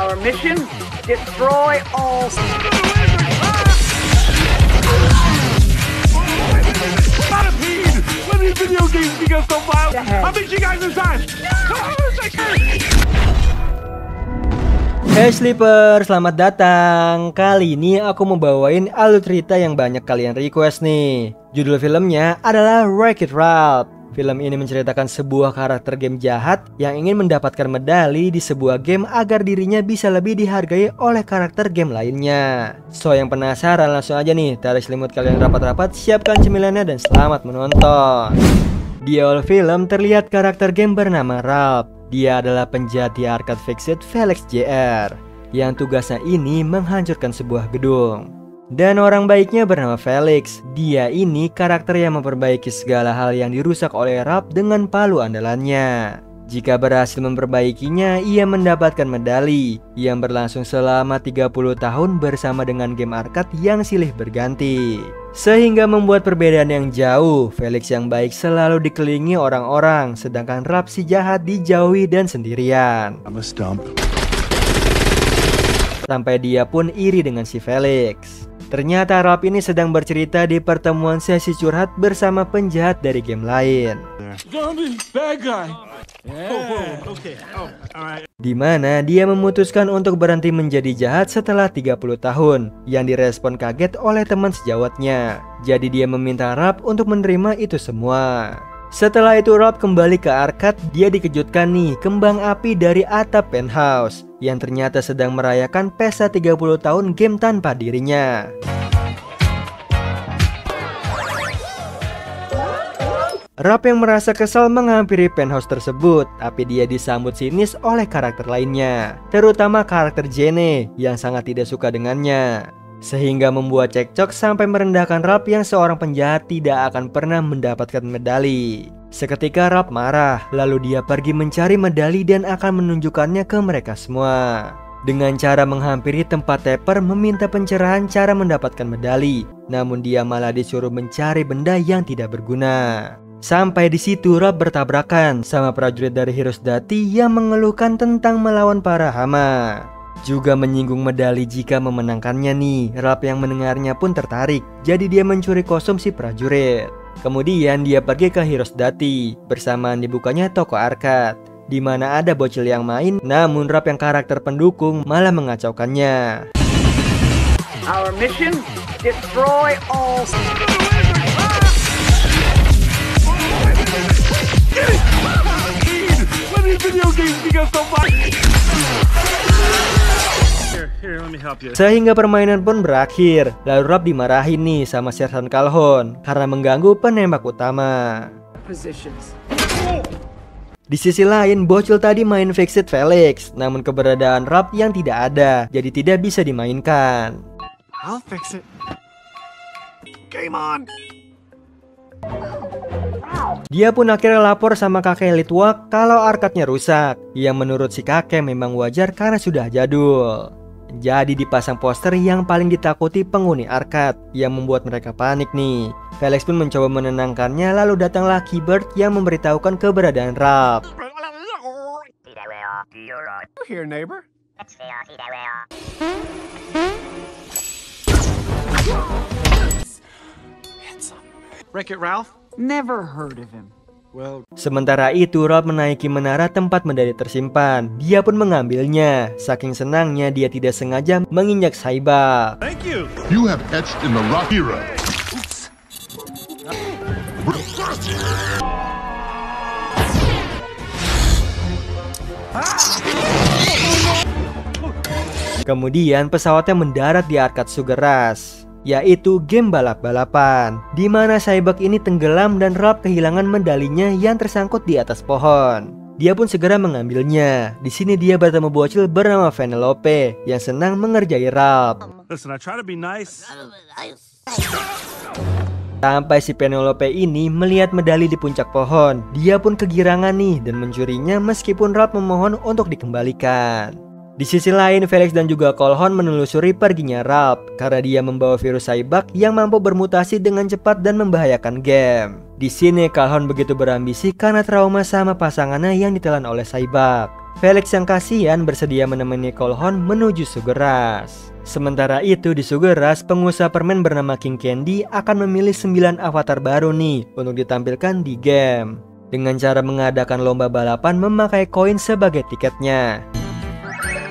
Our mission, destroy all. When these video games become so violent, I'll meet you guys inside. Hey Sleeper, selamat datang. Kali ini aku mau bawain alur cerita yang banyak kalian request nih. Judul filmnya adalah Wreck-It Ralph. Film ini menceritakan sebuah karakter game jahat yang ingin mendapatkan medali di sebuah game agar dirinya bisa lebih dihargai oleh karakter game lainnya. So yang penasaran langsung aja nih, tarik selimut kalian rapat-rapat, siapkan cemilannya dan selamat menonton. Di awal film terlihat karakter game bernama Ralph. Dia adalah penjahat di arcade fixed Felix Jr. yang tugasnya ini menghancurkan sebuah gedung. Dan orang baiknya bernama Felix. Dia ini karakter yang memperbaiki segala hal yang dirusak oleh Ralph dengan palu andalannya. Jika berhasil memperbaikinya, ia mendapatkan medali yang berlangsung selama 30 tahun bersama dengan game arcade yang silih berganti. Sehingga membuat perbedaan yang jauh. Felix yang baik selalu dikelilingi orang-orang, sedangkan Ralph si jahat dijauhi dan sendirian. Sampai dia pun iri dengan si Felix. Ternyata Ralph ini sedang bercerita di pertemuan sesi curhat bersama penjahat dari game lain. Di mana dia memutuskan untuk berhenti menjadi jahat setelah 30 tahun, yang direspon kaget oleh teman sejawatnya. Jadi dia meminta Ralph untuk menerima itu semua. Setelah itu Ralph kembali ke arcade. Dia dikejutkan nih kembang api dari atap penthouse yang ternyata sedang merayakan pesta 30 tahun game tanpa dirinya. Ralph yang merasa kesal menghampiri penthouse tersebut, tapi dia disambut sinis oleh karakter lainnya, terutama karakter Jenny yang sangat tidak suka dengannya. Sehingga membuat cekcok sampai merendahkan Ralph yang seorang penjahat tidak akan pernah mendapatkan medali. Seketika Ralph marah, lalu dia pergi mencari medali dan akan menunjukkannya ke mereka semua. Dengan cara menghampiri tempat Tepper meminta pencerahan cara mendapatkan medali, namun dia malah disuruh mencari benda yang tidak berguna. Sampai di situ Ralph bertabrakan sama prajurit dari Heroes Dati yang mengeluhkan tentang melawan para hama. Juga menyinggung medali jika memenangkannya nih. Ralph yang mendengarnya pun tertarik, jadi dia mencuri kostum si prajurit. Kemudian dia pergi ke Heroes Dati. Bersamaan dibukanya toko arcade, di mana ada bocil yang main, namun Ralph yang karakter pendukung malah mengacaukannya. Our mission, destroy all. Sehingga permainan pun berakhir. Lalu Ralph dimarahin nih sama Sersan Calhoun karena mengganggu penembak utama. Di sisi lain, bocil tadi main fixed Felix, namun keberadaan Ralph yang tidak ada, jadi tidak bisa dimainkan. I'll fix it. Game on. Dia pun akhirnya lapor sama kakek Litwak kalau arcade-nya rusak, yang menurut si kakek memang wajar karena sudah jadul. Jadi dipasang poster yang paling ditakuti penghuni arcade, yang membuat mereka panik nih. Felix pun mencoba menenangkannya, lalu datanglah Keybird yang memberitahukan keberadaan Ralph. Here, neighbor. Wreck-It Ralph? Never heard of him. Sementara itu Ralph menaiki menara tempat medali tersimpan. Dia pun mengambilnya. Saking senangnya dia tidak sengaja menginjak Saibak. Thank you. You have etched in the rock hero. Kemudian pesawatnya mendarat di arcade Sugar Rush, yaitu game balap-balapan, di mana Saibak ini tenggelam dan Ralph kehilangan medalinya yang tersangkut di atas pohon. Dia pun segera mengambilnya. Di sini dia bertemu bocil bernama Vanellope yang senang mengerjai Ralph. Listen, I try to be nice. Sampai si Penelope ini melihat medali di puncak pohon. Dia pun kegirangan nih dan mencurinya meskipun Ralph memohon untuk dikembalikan. Di sisi lain, Felix dan juga Calhoun menelusuri perginya Ralph karena dia membawa virus Saibak yang mampu bermutasi dengan cepat dan membahayakan game. Di sini Calhoun begitu berambisi karena trauma sama pasangannya yang ditelan oleh Saibak. Felix yang kasihan bersedia menemani Calhoun menuju Sugar Rush. Sementara itu di Sugar Rush, pengusaha permen bernama King Candy akan memilih 9 avatar baru nih untuk ditampilkan di game. Dengan cara mengadakan lomba balapan memakai koin sebagai tiketnya.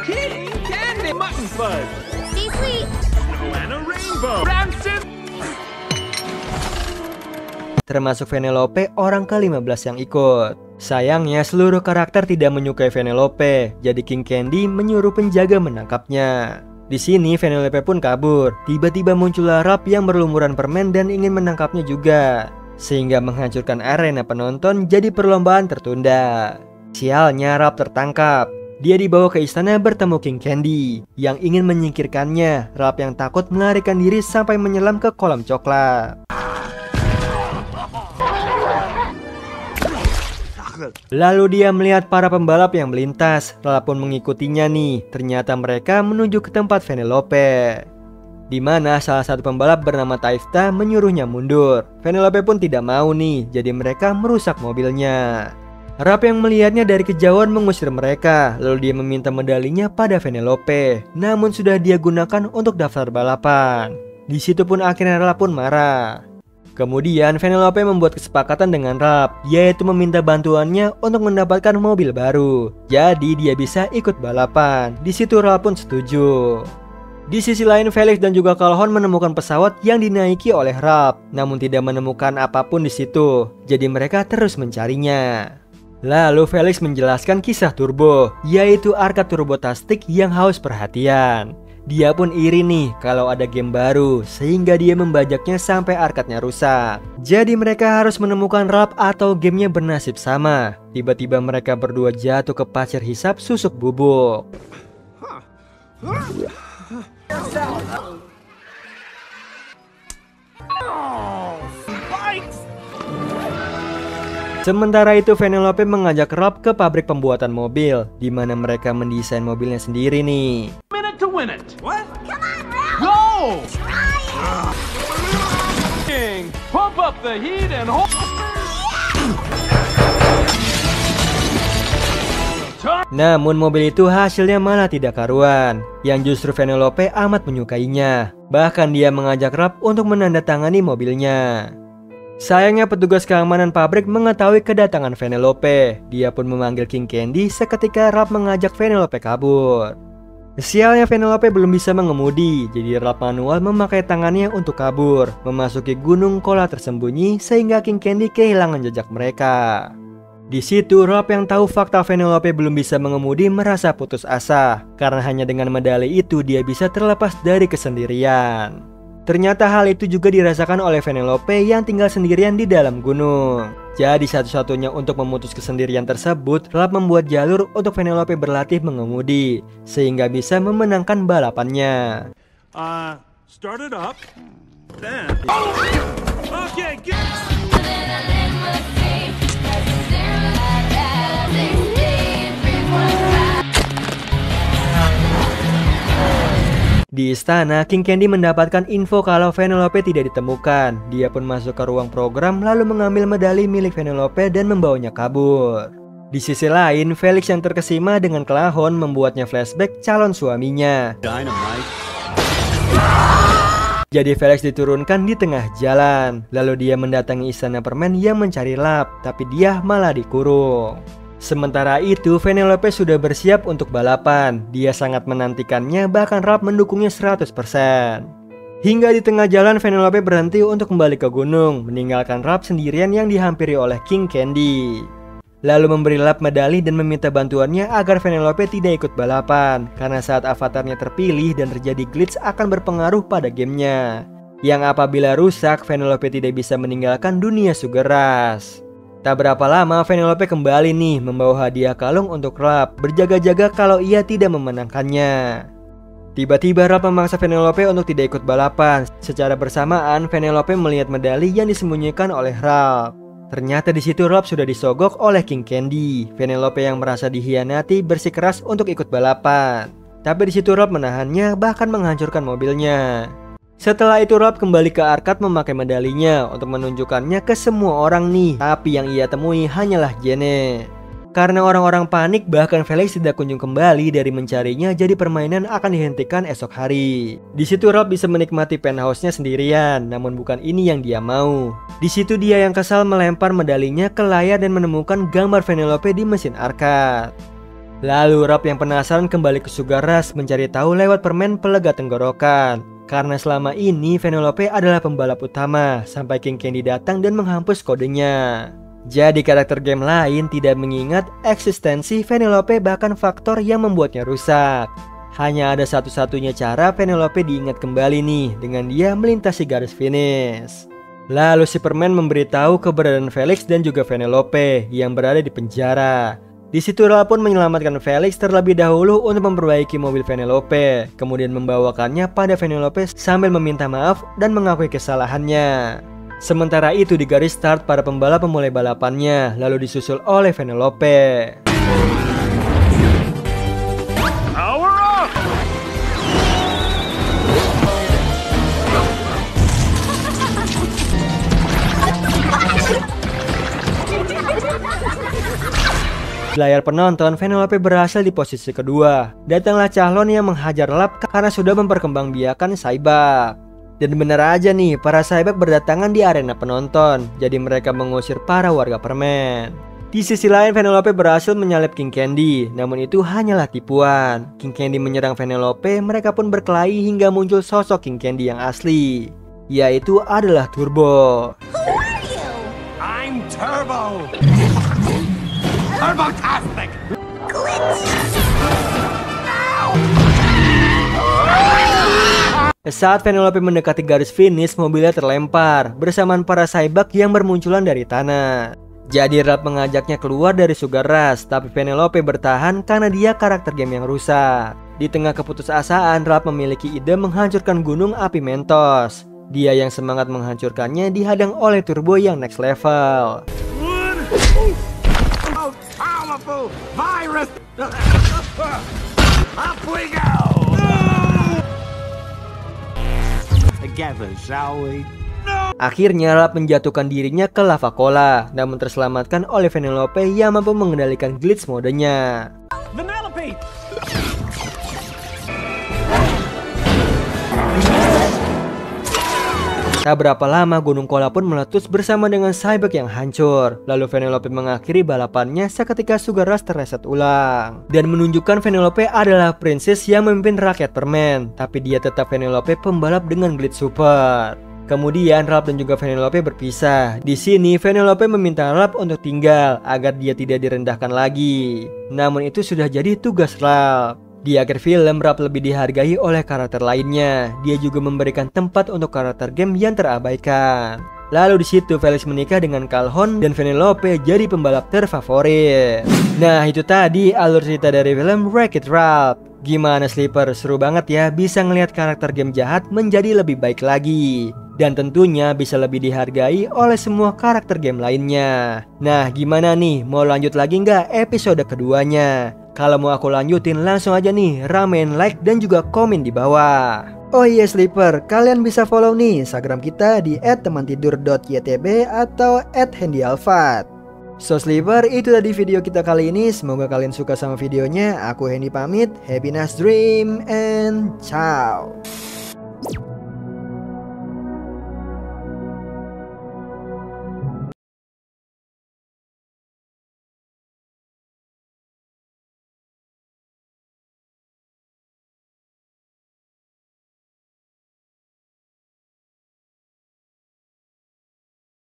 King Candy Mutton Fudge. Stay sweet. And a rainbow. Rancid. Termasuk Vanellope orang ke-15 yang ikut. Sayangnya seluruh karakter tidak menyukai Vanellope, jadi King Candy menyuruh penjaga menangkapnya. Di sini Vanellope pun kabur. Tiba-tiba muncullah Ralph yang berlumuran permen dan ingin menangkapnya juga, sehingga menghancurkan arena penonton, jadi perlombaan tertunda. Sialnya Ralph tertangkap. Dia dibawa ke istana bertemu King Candy yang ingin menyingkirkannya. Ralph yang takut melarikan diri sampai menyelam ke kolam coklat. Lalu dia melihat para pembalap yang melintas. Ralph pun mengikutinya nih. Ternyata mereka menuju ke tempat Vanellope, di mana salah satu pembalap bernama Taifta menyuruhnya mundur. Vanellope pun tidak mau nih, jadi mereka merusak mobilnya. Ralph yang melihatnya dari kejauhan mengusir mereka. Lalu dia meminta medalinya pada Vanellope, namun sudah dia gunakan untuk daftar balapan. Di situ pun akhirnya Ralph pun marah. Kemudian Vanellope membuat kesepakatan dengan Ralph, yaitu meminta bantuannya untuk mendapatkan mobil baru. Jadi dia bisa ikut balapan. Di situ Ralph pun setuju. Di sisi lain Felix dan juga Calhoun menemukan pesawat yang dinaiki oleh Ralph, namun tidak menemukan apapun di situ. Jadi mereka terus mencarinya. Lalu Felix menjelaskan kisah Turbo, yaitu arcade turbotastic yang haus perhatian. Dia pun iri nih kalau ada game baru, sehingga dia membajaknya sampai arcade-nya rusak. Jadi mereka harus menemukan Ralph atau gamenya bernasib sama. Tiba-tiba mereka berdua jatuh ke pasir hisap susuk bubuk. Sementara itu Vanellope mengajak Ralph ke pabrik pembuatan mobil, di mana mereka mendesain mobilnya sendiri nih. Minute to win it. What? Come on, Ralph. Go! Try it. Pump up the heat and hold. Namun mobil itu hasilnya malah tidak karuan, yang justru Vanellope amat menyukainya. Bahkan dia mengajak Ralph untuk menandatangani mobilnya. Sayangnya petugas keamanan pabrik mengetahui kedatangan Vanellope. Dia pun memanggil King Candy seketika Ralph mengajak Vanellope kabur. Sialnya Vanellope belum bisa mengemudi, jadi Ralph manual memakai tangannya untuk kabur, memasuki gunung kola tersembunyi sehingga King Candy kehilangan jejak mereka. Di situ Ralph yang tahu fakta Vanellope belum bisa mengemudi merasa putus asa, karena hanya dengan medali itu dia bisa terlepas dari kesendirian. Ternyata hal itu juga dirasakan oleh Vanellope yang tinggal sendirian di dalam gunung. Jadi satu-satunya untuk memutus kesendirian tersebut, Ralph membuat jalur untuk Vanellope berlatih mengemudi, sehingga bisa memenangkan balapannya. Start it up. Then. Okay, good. Di istana, King Candy mendapatkan info kalau Vanellope tidak ditemukan. Dia pun masuk ke ruang program lalu mengambil medali milik Vanellope dan membawanya kabur. Di sisi lain, Felix yang terkesima dengan Calhoun membuatnya flashback calon suaminya. Dynamite. Jadi Felix diturunkan di tengah jalan. Lalu dia mendatangi istana permen yang mencari Ralph, tapi dia malah dikurung. Sementara itu Vanellope sudah bersiap untuk balapan. Dia sangat menantikannya, bahkan Ralph mendukungnya 100%. Hingga di tengah jalan Vanellope berhenti untuk kembali ke gunung, meninggalkan Ralph sendirian yang dihampiri oleh King Candy. Lalu memberi Ralph medali dan meminta bantuannya agar Vanellope tidak ikut balapan, karena saat avatarnya terpilih dan terjadi glitch akan berpengaruh pada gamenya, yang apabila rusak Vanellope tidak bisa meninggalkan dunia Sugar Rush. Tak berapa lama Vanellope kembali nih membawa hadiah kalung untuk Ralph, berjaga-jaga kalau ia tidak memenangkannya. Tiba-tiba Ralph memaksa Vanellope untuk tidak ikut balapan. Secara bersamaan Vanellope melihat medali yang disembunyikan oleh Ralph. Ternyata di situ Ralph sudah disogok oleh King Candy. Vanellope yang merasa dihianati bersikeras untuk ikut balapan. Tapi di situ Ralph menahannya, bahkan menghancurkan mobilnya. Setelah itu Ralph kembali ke arcade memakai medalinya untuk menunjukkannya ke semua orang nih. Tapi yang ia temui hanyalah Janet. Karena orang-orang panik, bahkan Felix tidak kunjung kembali dari mencarinya, jadi permainan akan dihentikan esok hari. Di situ Ralph bisa menikmati penthouse-nya sendirian, namun bukan ini yang dia mau. Di situ dia yang kesal melempar medalinya ke layar dan menemukan gambar Vanellope di mesin arcade. Lalu Ralph yang penasaran kembali ke Sugar Rush mencari tahu lewat permen pelega tenggorokan. Karena selama ini Vanellope adalah pembalap utama, sampai King Candy datang dan menghapus kodenya. Jadi karakter game lain tidak mengingat eksistensi Vanellope, bahkan faktor yang membuatnya rusak. Hanya ada satu-satunya cara Vanellope diingat kembali nih, dengan dia melintasi garis finish. Lalu si permen memberitahu keberadaan Felix dan juga Vanellope yang berada di penjara. Di situ Ralph pun menyelamatkan Felix terlebih dahulu untuk memperbaiki mobil Vanellope, kemudian membawakannya pada Vanellope sambil meminta maaf dan mengakui kesalahannya. Sementara itu di garis start para pembalap memulai balapannya, lalu disusul oleh Vanellope. Power up! Di layar penonton, Vanellope berhasil di posisi kedua. Datanglah calon yang menghajar lap karena sudah memperkembangbiakan Saibak. Dan benar aja nih, para Saibak berdatangan di arena penonton. Jadi mereka mengusir para warga permen. Di sisi lain, Vanellope berhasil menyalip King Candy. Namun itu hanyalah tipuan. King Candy menyerang Vanellope, mereka pun berkelahi hingga muncul sosok King Candy yang asli, yaitu adalah Turbo. I'm Turbo! Turbo-tastic! Saat Vanellope mendekati garis finish, mobilnya terlempar bersamaan para Saibak yang bermunculan dari tanah. Jadi Ralph mengajaknya keluar dari Sugar Rush, tapi Vanellope bertahan karena dia karakter game yang rusak. Di tengah keputusasaan, Ralph memiliki ide menghancurkan gunung api Mentos. Dia yang semangat menghancurkannya dihadang oleh Turbo yang next level. Powerful virus! Up we go! Together, shall we? Akhirnya Ralph menjatuhkan dirinya ke lava cola, namun terselamatkan oleh Vanellope yang mampu mengendalikan glitch modenya. Vanellope! Tak berapa lama gunung cola pun meletus bersama dengan Saibak yang hancur. Lalu Vanellope mengakhiri balapannya seketika Sugar Rush terreset ulang dan menunjukkan Vanellope adalah princess yang memimpin rakyat permen. Tapi dia tetap Vanellope pembalap dengan glitch super. Kemudian Ralph dan juga Vanellope berpisah. Di sini Vanellope meminta Ralph untuk tinggal agar dia tidak direndahkan lagi. Namun itu sudah jadi tugas Ralph. Di akhir film, Ralph lebih dihargai oleh karakter lainnya. Dia juga memberikan tempat untuk karakter game yang terabaikan. Lalu di situ Felix menikah dengan Calhoun dan Vanellope jadi pembalap terfavorit. Nah, itu tadi alur cerita dari film Wreck-It Ralph. Gimana Sleeper? Seru banget ya bisa ngelihat karakter game jahat menjadi lebih baik lagi. Dan tentunya bisa lebih dihargai oleh semua karakter game lainnya. Nah, gimana nih? Mau lanjut lagi nggak episode keduanya? Kalau mau aku lanjutin langsung aja nih ramein like dan juga komen di bawah. Oh iya Sleeper, kalian bisa follow nih Instagram kita di @temantidur.ytb atau @handyalfat. So Sleeper, itu tadi video kita kali ini. Semoga kalian suka sama videonya. Aku Hendy pamit. Happy nice dream and ciao.